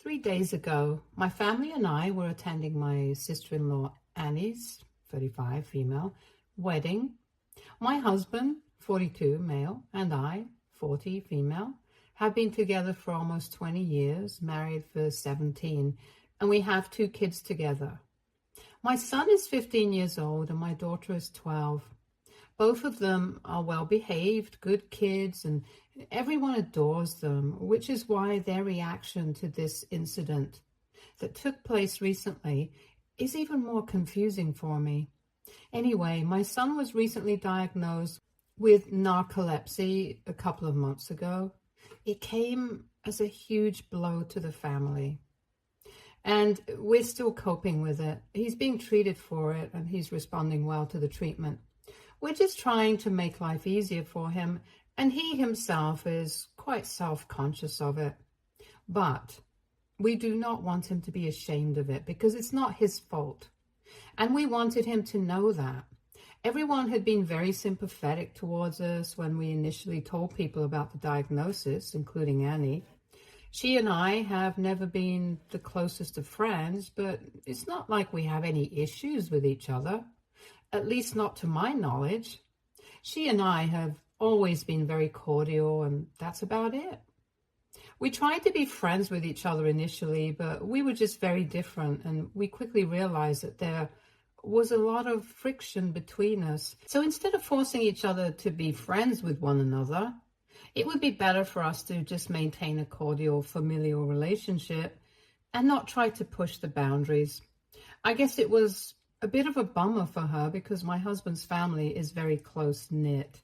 3 days ago, my family and I were attending my sister-in-law Annie's, 35, female, wedding. My husband, 42, male, and I, 40, female, have been together for almost 20 years, married for 17, and we have 2 kids together. My son is 15 years old and my daughter is 12. Both of them are well-behaved, good kids, and everyone adores them, which is why their reaction to this incident that took place recently is even more confusing for me. Anyway, my son was recently diagnosed with narcolepsy a couple of months ago. It came as a huge blow to the family. And we're still coping with it. He's being treated for it and he's responding well to the treatment. We're just trying to make life easier for him, and he himself is quite self-conscious of it. But we do not want him to be ashamed of it because it's not his fault. And we wanted him to know that. Everyone had been very sympathetic towards us when we initially told people about the diagnosis, including Annie. She and I have never been the closest of friends, but it's not like we have any issues with each other. At least not to my knowledge. She and I have always been very cordial, and that's about it. We tried to be friends with each other initially, but we were just very different, and we quickly realized that there was a lot of friction between us. So instead of forcing each other to be friends with one another, it would be better for us to just maintain a cordial familial relationship and not try to push the boundaries. I guess it was a bit of a bummer for her because my husband's family is very close-knit.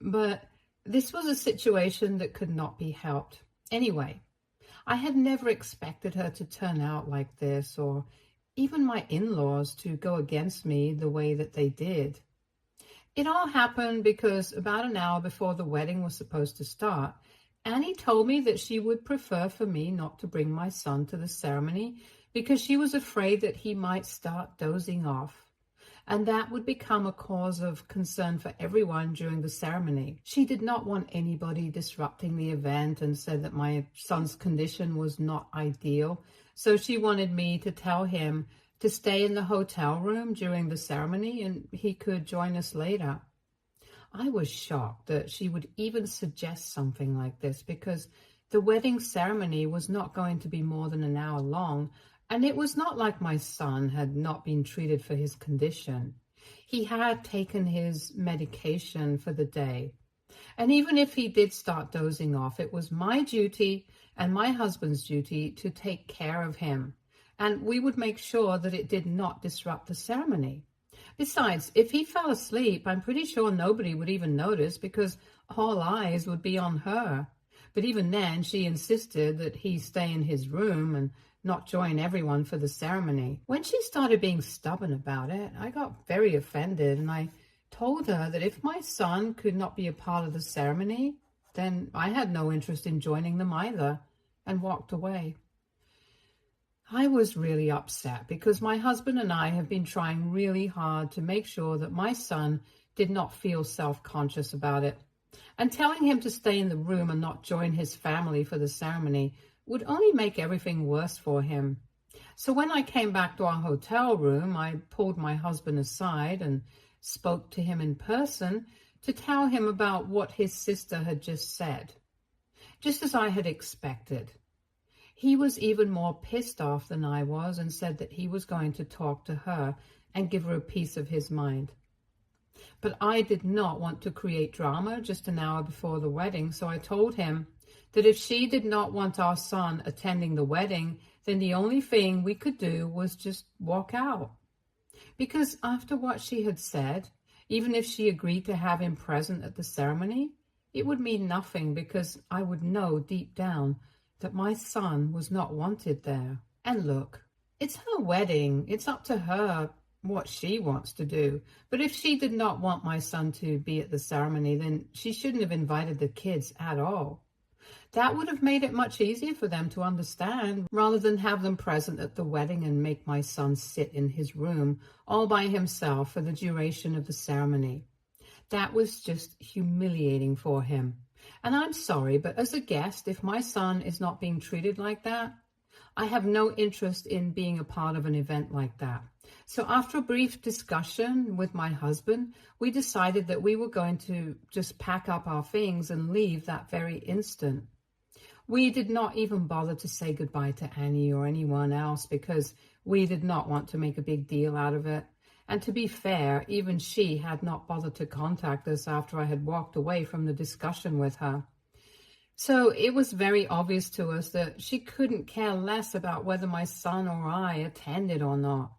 But this was a situation that could not be helped. Anyway, I had never expected her to turn out like this, or even my in-laws to go against me the way that they did. It all happened because about an hour before the wedding was supposed to start, Annie told me that she would prefer for me not to bring my son to the ceremony because she was afraid that he might start dozing off, and that would become a cause of concern for everyone during the ceremony. She did not want anybody disrupting the event and said that my son's condition was not ideal, so she wanted me to tell him to stay in the hotel room during the ceremony and he could join us later. I was shocked that she would even suggest something like this because the wedding ceremony was not going to be more than an hour long. And it was not like my son had not been treated for his condition. He had taken his medication for the day. And even if he did start dozing off, it was my duty and my husband's duty to take care of him. And we would make sure that it did not disrupt the ceremony. Besides, if he fell asleep, I'm pretty sure nobody would even notice because all eyes would be on her. But even then, she insisted that he stay in his room and not join everyone for the ceremony. When she started being stubborn about it, I got very offended and I told her that if my son could not be a part of the ceremony, then I had no interest in joining them either, and walked away. I was really upset because my husband and I have been trying really hard to make sure that my son did not feel self-conscious about it. And telling him to stay in the room and not join his family for the ceremony would only make everything worse for him. So when I came back to our hotel room, I pulled my husband aside and spoke to him in person to tell him about what his sister had just said. Just as I had expected. He was even more pissed off than I was and said that he was going to talk to her and give her a piece of his mind. But I did not want to create drama just an hour before the wedding, so I told him that if she did not want our son attending the wedding, then the only thing we could do was just walk out. Because after what she had said, even if she agreed to have him present at the ceremony, it would mean nothing because I would know deep down that my son was not wanted there. And look, it's her wedding. It's up to her what she wants to do. But if she did not want my son to be at the ceremony, then she shouldn't have invited the kids at all. That would have made it much easier for them to understand rather than have them present at the wedding and make my son sit in his room all by himself for the duration of the ceremony. That was just humiliating for him. And I'm sorry, but as a guest, if my son is not being treated like that, I have no interest in being a part of an event like that. So after a brief discussion with my husband, we decided that we were going to just pack up our things and leave that very instant. We did not even bother to say goodbye to Annie or anyone else because we did not want to make a big deal out of it. And to be fair, even she had not bothered to contact us after I had walked away from the discussion with her. So it was very obvious to us that she couldn't care less about whether my son or I attended or not.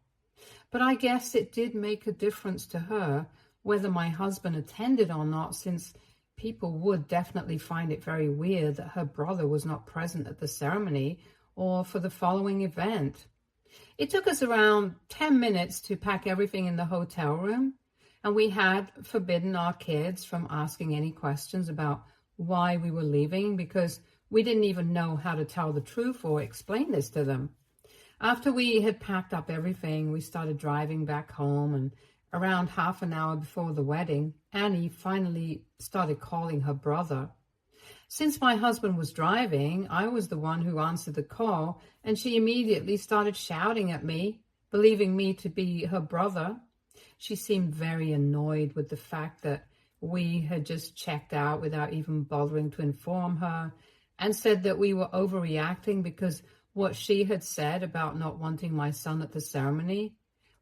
But I guess it did make a difference to her whether my husband attended or not, since people would definitely find it very weird that her brother was not present at the ceremony or for the following event. It took us around 10 minutes to pack everything in the hotel room, and we had forbidden our kids from asking any questions about why we were leaving because we didn't even know how to tell the truth or explain this to them. After we had packed up everything, we started driving back home, and around half an hour before the wedding, Annie finally started calling her brother. Since my husband was driving, I was the one who answered the call, and she immediately started shouting at me, believing me to be her brother. She seemed very annoyed with the fact that we had just checked out without even bothering to inform her, and said that we were overreacting because what she had said about not wanting my son at the ceremony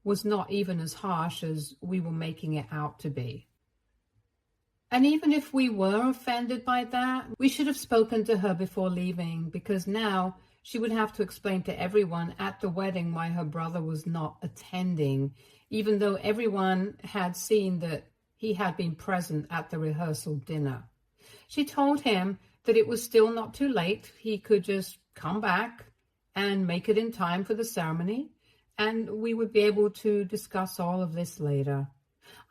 was not even as harsh as we were making it out to be. And even if we were offended by that, we should have spoken to her before leaving, because now she would have to explain to everyone at the wedding why her brother was not attending, even though everyone had seen that he had been present at the rehearsal dinner. She told him that it was still not too late. He could just come back and make it in time for the ceremony, and we would be able to discuss all of this later.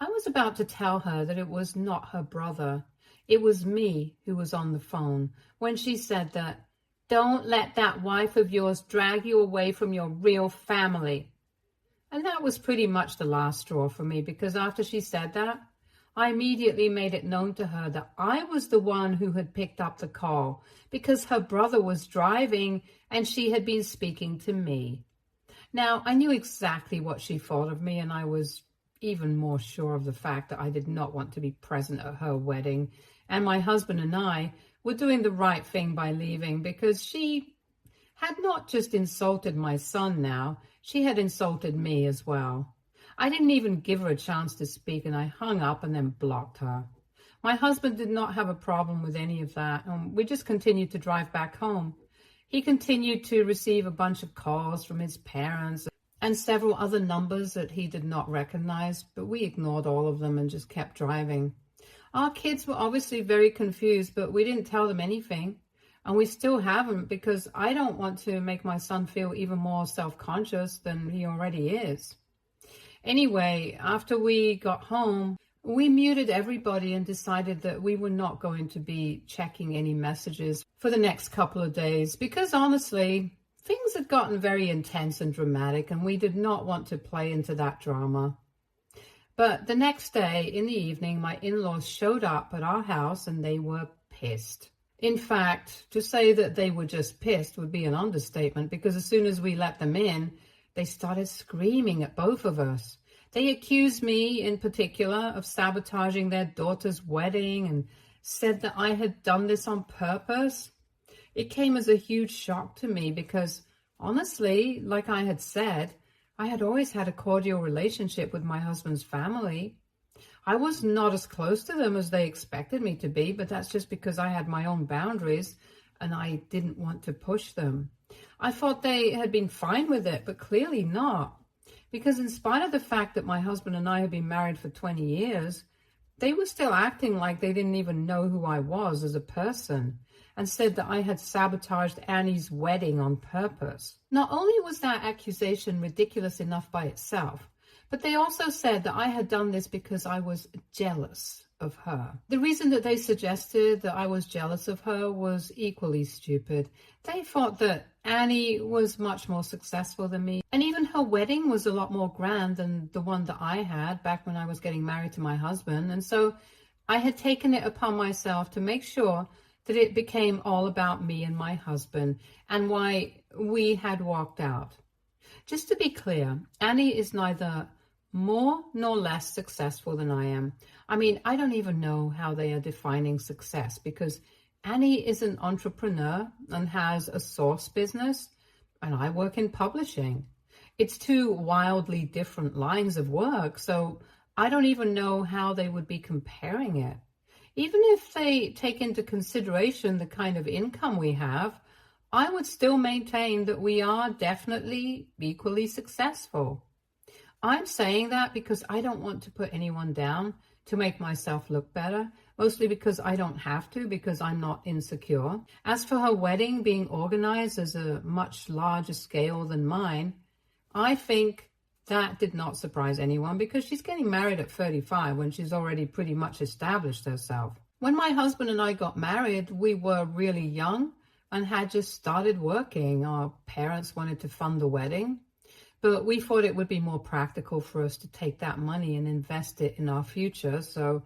I was about to tell her that it was not her brother. It was me who was on the phone when she said that, "Don't let that wife of yours drag you away from your real family." And that was pretty much the last straw for me, because after she said that, I immediately made it known to her that I was the one who had picked up the call because her brother was driving and she had been speaking to me. Now, I knew exactly what she thought of me, and I was even more sure of the fact that I did not want to be present at her wedding, and my husband and I were doing the right thing by leaving, because she had not just insulted my son now, she had insulted me as well. I didn't even give her a chance to speak, and I hung up and then blocked her. My husband did not have a problem with any of that, and we just continued to drive back home. He continued to receive a bunch of calls from his parents and several other numbers that he did not recognize, but we ignored all of them and just kept driving. Our kids were obviously very confused, but we didn't tell them anything, and we still haven't, because I don't want to make my son feel even more self-conscious than he already is. Anyway, after we got home, we muted everybody and decided that we were not going to be checking any messages for the next couple of days, because honestly, things had gotten very intense and dramatic, and we did not want to play into that drama. But the next day in the evening, my in-laws showed up at our house and they were pissed. In fact, to say that they were just pissed would be an understatement, because as soon as we let them in, they started screaming at both of us. They accused me in particular of sabotaging their daughter's wedding and said that I had done this on purpose. It came as a huge shock to me because, honestly, like I had said, I had always had a cordial relationship with my husband's family. I was not as close to them as they expected me to be, but that's just because I had my own boundaries and I didn't want to push them. I thought they had been fine with it, but clearly not. Because in spite of the fact that my husband and I had been married for 20 years, they were still acting like they didn't even know who I was as a person, and said that I had sabotaged Annie's wedding on purpose. Not only was that accusation ridiculous enough by itself, but they also said that I had done this because I was jealous of her. The reason that they suggested that I was jealous of her was equally stupid. They thought that Annie was much more successful than me, and even her wedding was a lot more grand than the one that I had back when I was getting married to my husband, and so I had taken it upon myself to make sure that it became all about me and my husband, and why we had walked out. Just to be clear, Annie is neither more nor less successful than I am. I mean, I don't even know how they are defining success, because Annie is an entrepreneur and has a sauce business, and I work in publishing. It's two wildly different lines of work, so I don't even know how they would be comparing it. Even if they take into consideration the kind of income we have, I would still maintain that we are definitely equally successful. I'm saying that because I don't want to put anyone down to make myself look better, mostly because I don't have to, because I'm not insecure. As for her wedding being organized as a much larger scale than mine, I think that did not surprise anyone, because she's getting married at 35 when she's already pretty much established herself. When my husband and I got married, we were really young and had just started working. Our parents wanted to fund the wedding, but we thought it would be more practical for us to take that money and invest it in our future. So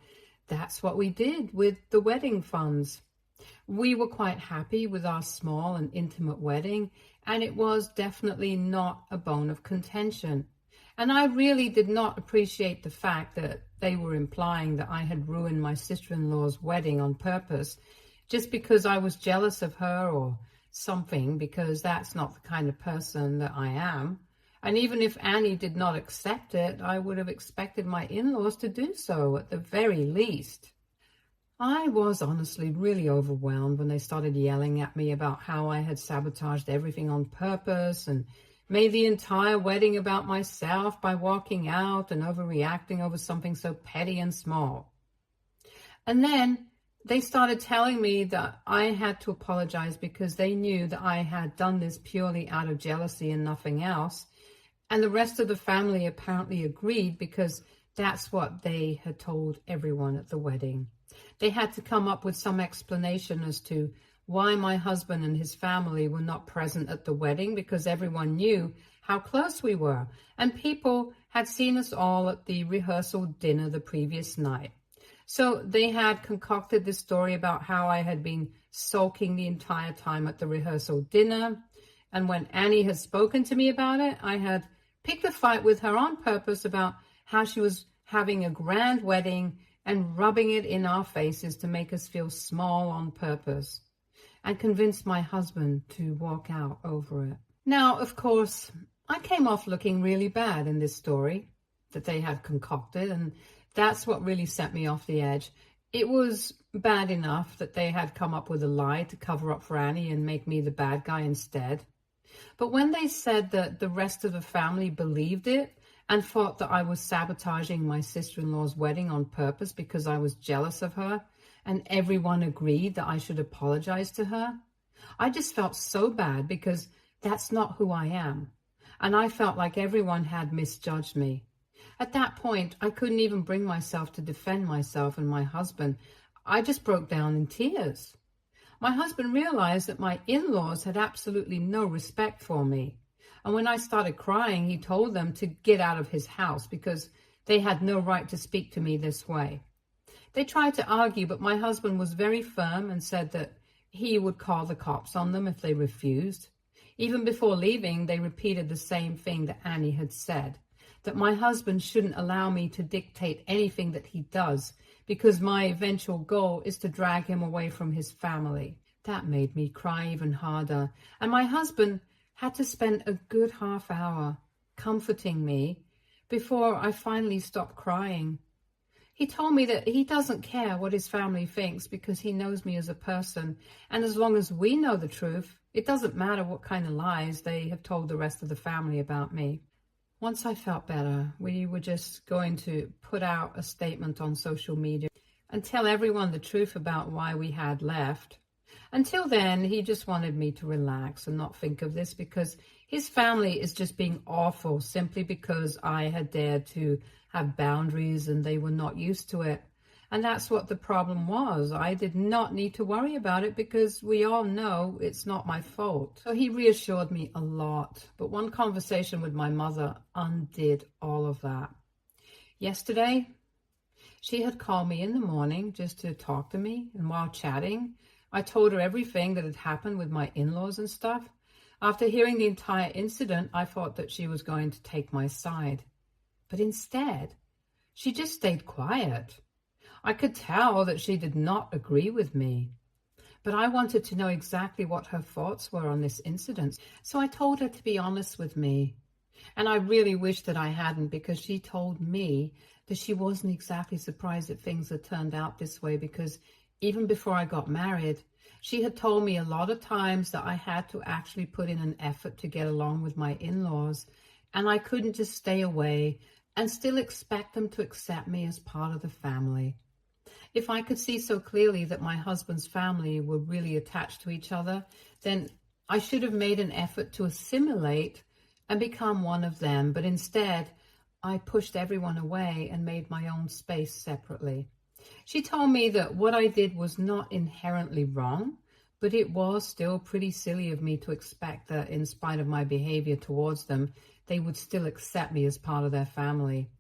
that's what we did with the wedding funds. We were quite happy with our small and intimate wedding, and it was definitely not a bone of contention. And I really did not appreciate the fact that they were implying that I had ruined my sister-in-law's wedding on purpose just because I was jealous of her or something, because that's not the kind of person that I am. And even if Annie did not accept it, I would have expected my in-laws to do so at the very least. I was honestly really overwhelmed when they started yelling at me about how I had sabotaged everything on purpose and made the entire wedding about myself by walking out and overreacting over something so petty and small. And then they started telling me that I had to apologize because they knew that I had done this purely out of jealousy and nothing else. And the rest of the family apparently agreed, because that's what they had told everyone at the wedding. They had to come up with some explanation as to why my husband and his family were not present at the wedding, because everyone knew how close we were, and people had seen us all at the rehearsal dinner the previous night. So they had concocted this story about how I had been sulking the entire time at the rehearsal dinner, and when Annie had spoken to me about it, I had picked a fight with her on purpose about how she was having a grand wedding and rubbing it in our faces to make us feel small on purpose, and convinced my husband to walk out over it. Now, of course, I came off looking really bad in this story that they had concocted, and that's what really set me off the edge. It was bad enough that they had come up with a lie to cover up for Annie and make me the bad guy instead. But when they said that the rest of the family believed it and thought that I was sabotaging my sister-in-law's wedding on purpose because I was jealous of her, and everyone agreed that I should apologize to her, I just felt so bad, because that's not who I am. And I felt like everyone had misjudged me. At that point, I couldn't even bring myself to defend myself and my husband. I just broke down in tears. My husband realized that my in-laws had absolutely no respect for me. And when I started crying, he told them to get out of his house because they had no right to speak to me this way. They tried to argue, but my husband was very firm and said that he would call the cops on them if they refused. Even before leaving, they repeated the same thing that Annie had said, that my husband shouldn't allow me to dictate anything that he does, because my eventual goal is to drag him away from his family. That made me cry even harder, and my husband had to spend a good half hour comforting me before I finally stopped crying. He told me that he doesn't care what his family thinks because he knows me as a person, and as long as we know the truth, it doesn't matter what kind of lies they have told the rest of the family about me. Once I felt better, we were just going to put out a statement on social media and tell everyone the truth about why we had left. Until then, he just wanted me to relax and not think of this, because his family is just being awful simply because I had dared to have boundaries and they were not used to it. And that's what the problem was. I did not need to worry about it because we all know it's not my fault. So he reassured me a lot. But one conversation with my mother undid all of that. Yesterday, she had called me in the morning just to talk to me. And while chatting, I told her everything that had happened with my in-laws and stuff. After hearing the entire incident, I thought that she was going to take my side. But instead, she just stayed quiet. I could tell that she did not agree with me. But I wanted to know exactly what her thoughts were on this incident, so I told her to be honest with me. And I really wish that I hadn't, because she told me that she wasn't exactly surprised that things had turned out this way, because even before I got married, she had told me a lot of times that I had to actually put in an effort to get along with my in-laws, and I couldn't just stay away and still expect them to accept me as part of the family. If I could see so clearly that my husband's family were really attached to each other, then I should have made an effort to assimilate and become one of them. But instead, I pushed everyone away and made my own space separately. She told me that what I did was not inherently wrong, but it was still pretty silly of me to expect that in spite of my behavior towards them, they would still accept me as part of their family.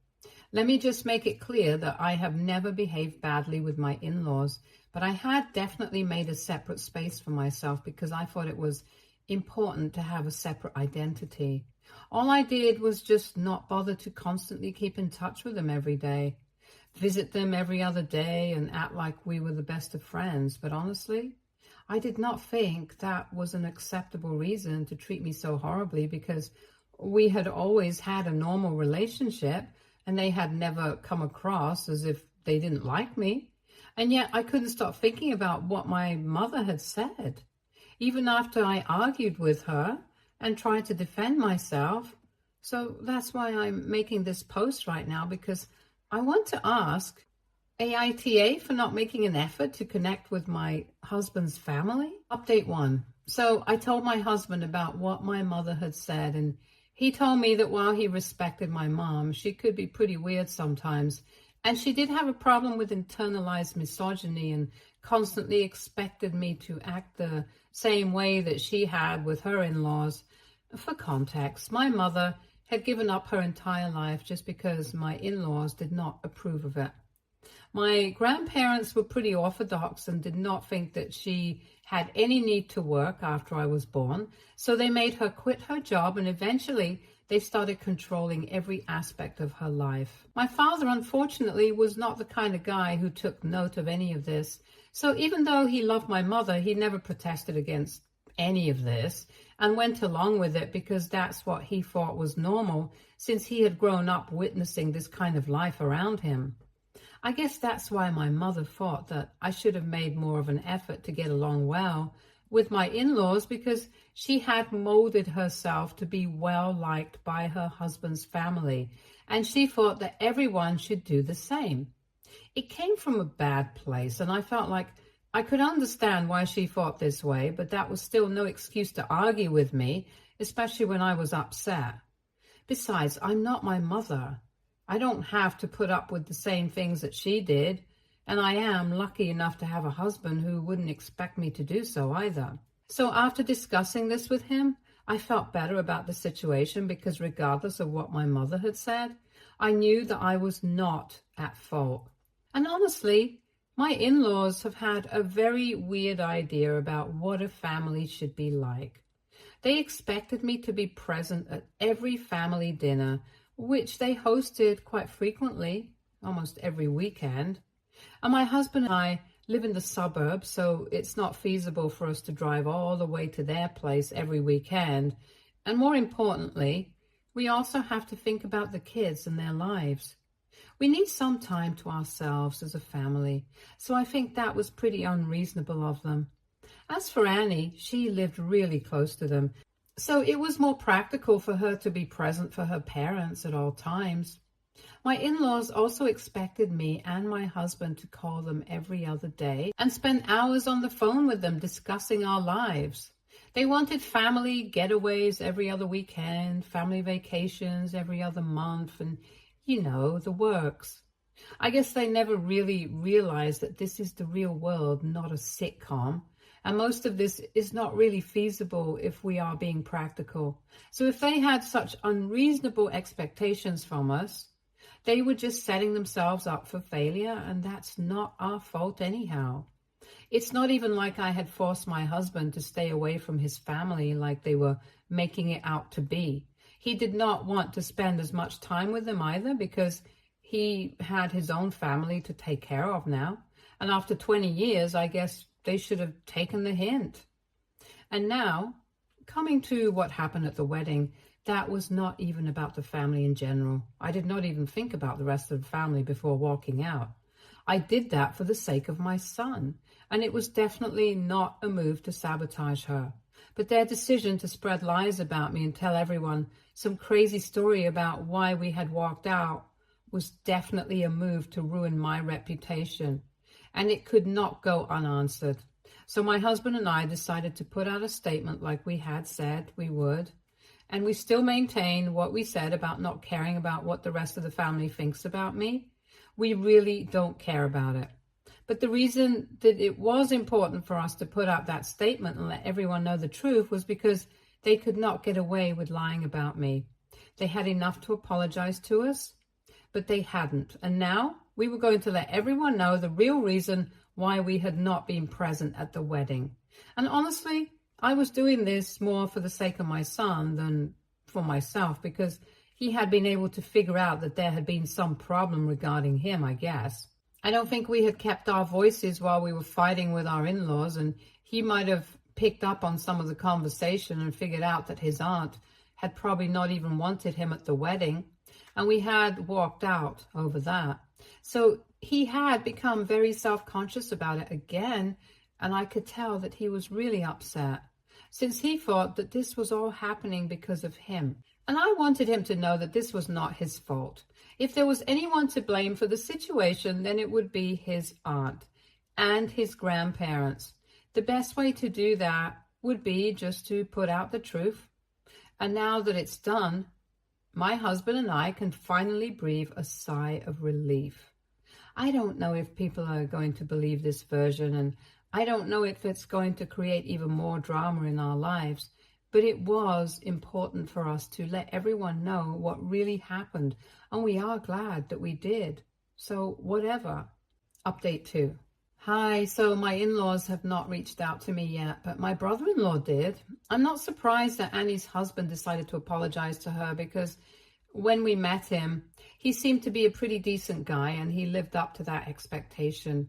Let me just make it clear that I have never behaved badly with my in-laws, but I had definitely made a separate space for myself because I thought it was important to have a separate identity. All I did was just not bother to constantly keep in touch with them every day, visit them every other day, and act like we were the best of friends. But honestly, I did not think that was an acceptable reason to treat me so horribly, because we had always had a normal relationship and they had never come across as if they didn't like me. And yet I couldn't stop thinking about what my mother had said. Even after I argued with her and tried to defend myself. So that's why I'm making this post right now, because I want to ask AITA for not making an effort to connect with my husband's family. Update 1. So I told my husband about what my mother had said, and he told me that while he respected my mom, she could be pretty weird sometimes, and she did have a problem with internalized misogyny and constantly expected me to act the same way that she had with her in-laws. For context, my mother had given up her entire life just because my in-laws did not approve of it. My grandparents were pretty orthodox and did not think that she had any need to work after I was born, so they made her quit her job, and eventually they started controlling every aspect of her life. My father, unfortunately, was not the kind of guy who took note of any of this, so even though he loved my mother, he never protested against any of this and went along with it because that's what he thought was normal, since he had grown up witnessing this kind of life around him. I guess that's why my mother thought that I should have made more of an effort to get along well with my in-laws, because she had molded herself to be well liked by her husband's family, and she thought that everyone should do the same. It came from a bad place, and I felt like I could understand why she thought this way, but that was still no excuse to argue with me, especially when I was upset. Besides, I'm not my mother. I don't have to put up with the same things that she did, and I am lucky enough to have a husband who wouldn't expect me to do so either. So after discussing this with him, I felt better about the situation, because regardless of what my mother had said, I knew that I was not at fault. And honestly, my in-laws have had a very weird idea about what a family should be like. They expected me to be present at every family dinner, which they hosted quite frequently, almost every weekend. And my husband and I live in the suburbs, so it's not feasible for us to drive all the way to their place every weekend. And more importantly, we also have to think about the kids and their lives. We need some time to ourselves as a family, so I think that was pretty unreasonable of them. As for Annie, she lived really close to them, so it was more practical for her to be present for her parents at all times. My in-laws also expected me and my husband to call them every other day and spend hours on the phone with them discussing our lives. They wanted family getaways every other weekend, family vacations every other month, and the works. I guess they never really realized that this is the real world, not a sitcom. And most of this is not really feasible if we are being practical. So if they had such unreasonable expectations from us, they were just setting themselves up for failure, and that's not our fault anyhow. It's not even like I had forced my husband to stay away from his family like they were making it out to be. He did not want to spend as much time with them either because he had his own family to take care of now. And after 20 years, I guess they should have taken the hint. And now, coming to what happened at the wedding, that was not even about the family in general. I did not even think about the rest of the family before walking out. I did that for the sake of my son, and it was definitely not a move to sabotage her. But their decision to spread lies about me and tell everyone some crazy story about why we had walked out was definitely a move to ruin my reputation, and it could not go unanswered. So my husband and I decided to put out a statement like we had said we would, and we still maintain what we said about not caring about what the rest of the family thinks about me. We really don't care about it. But the reason that it was important for us to put out that statement and let everyone know the truth was because they could not get away with lying about me. They had enough to apologize to us, but they hadn't. And now we were going to let everyone know the real reason why we had not been present at the wedding. And honestly, I was doing this more for the sake of my son than for myself, because he had been able to figure out that there had been some problem regarding him, I guess. I don't think we had kept our voices while we were fighting with our in-laws, and he might have picked up on some of the conversation and figured out that his aunt had probably not even wanted him at the wedding, and we had walked out over that. So he had become very self-conscious about it again, and I could tell that he was really upset, since he thought that this was all happening because of him. And I wanted him to know that this was not his fault. If there was anyone to blame for the situation, then it would be his aunt and his grandparents. The best way to do that would be just to put out the truth. And now that it's done, my husband and I can finally breathe a sigh of relief. I don't know if people are going to believe this version, and I don't know if it's going to create even more drama in our lives, but it was important for us to let everyone know what really happened, and we are glad that we did. So whatever. Update 2. Hi, so my in-laws have not reached out to me yet, but my brother-in-law did. I'm not surprised that Annie's husband decided to apologize to her, because when we met him, he seemed to be a pretty decent guy and he lived up to that expectation.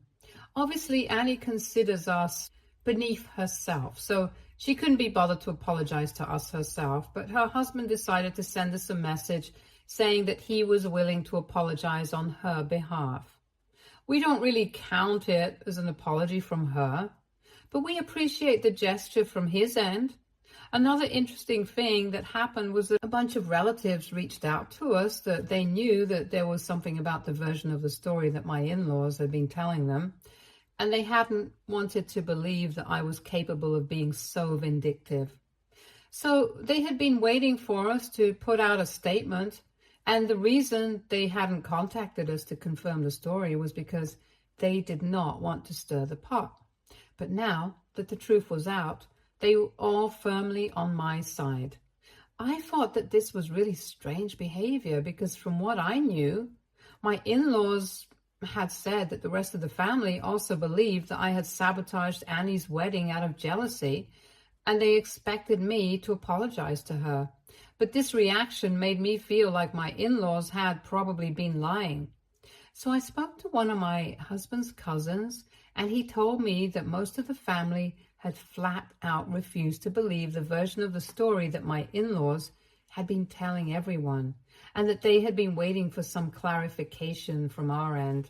Obviously, Annie considers us beneath herself, so she couldn't be bothered to apologize to us herself, but her husband decided to send us a message saying that he was willing to apologize on her behalf. We don't really count it as an apology from her, but we appreciate the gesture from his end. Another interesting thing that happened was that a bunch of relatives reached out to us that they knew that there was something about the version of the story that my in-laws had been telling them, and they hadn't wanted to believe that I was capable of being so vindictive. So they had been waiting for us to put out a statement, and the reason they hadn't contacted us to confirm the story was because they did not want to stir the pot. But now that the truth was out, they were all firmly on my side. I thought that this was really strange behavior because from what I knew, my in-laws had said that the rest of the family also believed that I had sabotaged Annie's wedding out of jealousy, and they expected me to apologize to her. But this reaction made me feel like my in-laws had probably been lying. So I spoke to one of my husband's cousins, and he told me that most of the family had flat out refused to believe the version of the story that my in-laws had been telling everyone, and that they had been waiting for some clarification from our end.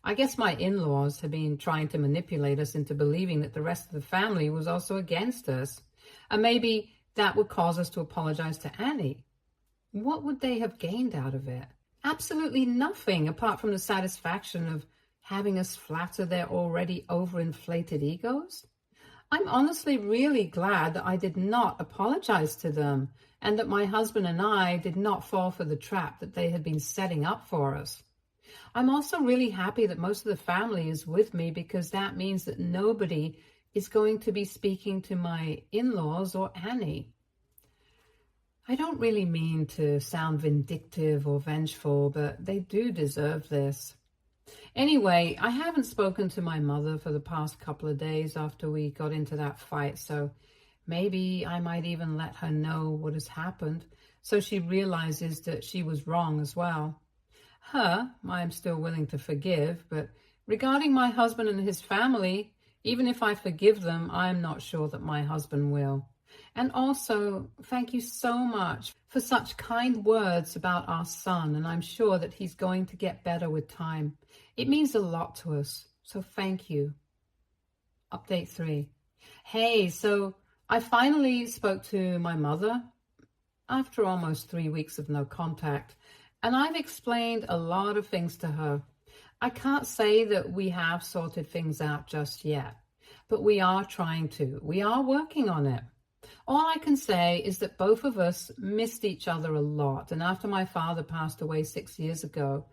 I guess my in-laws had been trying to manipulate us into believing that the rest of the family was also against us, and maybe that would cause us to apologize to Annie. What would they have gained out of it? Absolutely nothing, apart from the satisfaction of having us flatter their already overinflated egos. I'm honestly really glad that I did not apologize to them, and that my husband and I did not fall for the trap that they had been setting up for us. I'm also really happy that most of the family is with me, because that means that nobody is going to be speaking to my in-laws or Annie. I don't really mean to sound vindictive or vengeful, but they do deserve this. Anyway, I haven't spoken to my mother for the past couple of days after we got into that fight, so maybe I might even let her know what has happened so she realizes that she was wrong as well. Her, I'm still willing to forgive, but regarding my husband and his family, even if I forgive them, I'm not sure that my husband will. And also, thank you so much for such kind words about our son, and I'm sure that he's going to get better with time. It means a lot to us, so thank you. Update 3. Hey, so I finally spoke to my mother after almost 3 weeks of no contact, and I've explained a lot of things to her. I can't say that we have sorted things out just yet, but we are trying to. We are working on it. All I can say is that both of us missed each other a lot, and after my father passed away 6 years ago,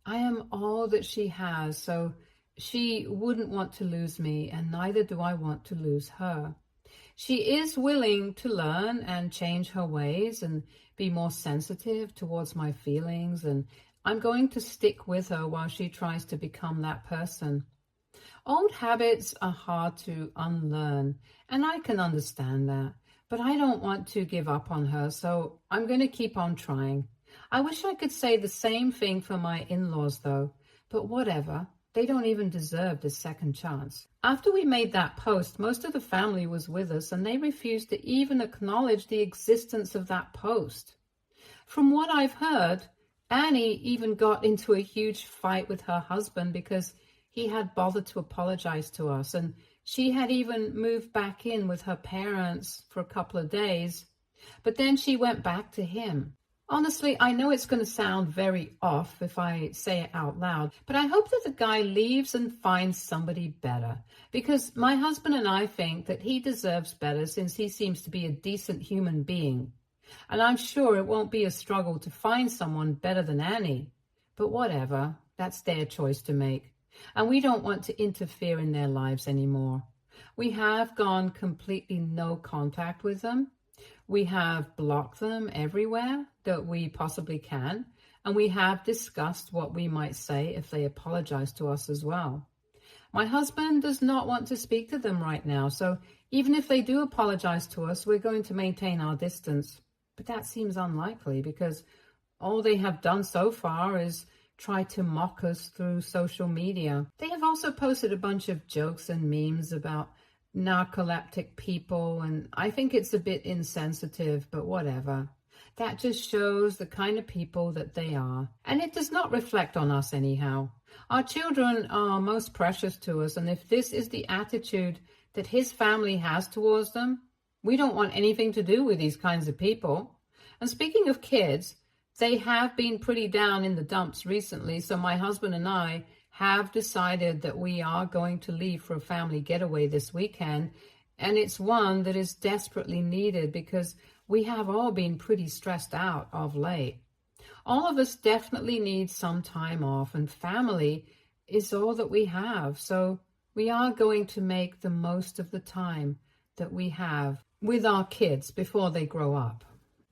I am all that she has, so she wouldn't want to lose me, and neither do I want to lose her. She is willing to learn and change her ways and be more sensitive towards my feelings, and I'm going to stick with her while she tries to become that person. Old habits are hard to unlearn, and I can understand that, but I don't want to give up on her, so I'm going to keep on trying. I wish I could say the same thing for my in-laws, though, but whatever. They don't even deserve this second chance. After we made that post, most of the family was with us, and they refused to even acknowledge the existence of that post. From what I've heard, Annie even got into a huge fight with her husband because he had bothered to apologize to us, and she had even moved back in with her parents for a couple of days, but then she went back to him. Honestly, I know it's going to sound very off if I say it out loud, but I hope that the guy leaves and finds somebody better, because my husband and I think that he deserves better since he seems to be a decent human being. And I'm sure it won't be a struggle to find someone better than Annie. But whatever, that's their choice to make. And we don't want to interfere in their lives anymore. We have gone completely no contact with them. We have blocked them everywhere that we possibly can, and we have discussed what we might say if they apologize to us as well. My husband does not want to speak to them right now, so even if they do apologize to us, we're going to maintain our distance. But that seems unlikely because all they have done so far is try to mock us through social media. They have also posted a bunch of jokes and memes about narcoleptic people, and I think it's a bit insensitive, but whatever. That just shows the kind of people that they are, and it does not reflect on us anyhow. Our children are most precious to us, and if this is the attitude that his family has towards them, we don't want anything to do with these kinds of people. And speaking of kids, they have been pretty down in the dumps recently, so my husband and I have decided that we are going to leave for a family getaway this weekend, and it's one that is desperately needed because we have all been pretty stressed out of late. All of us definitely need some time off, and family is all that we have, so we are going to make the most of the time that we have with our kids before they grow up.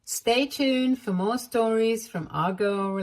Stay tuned for more stories from our girl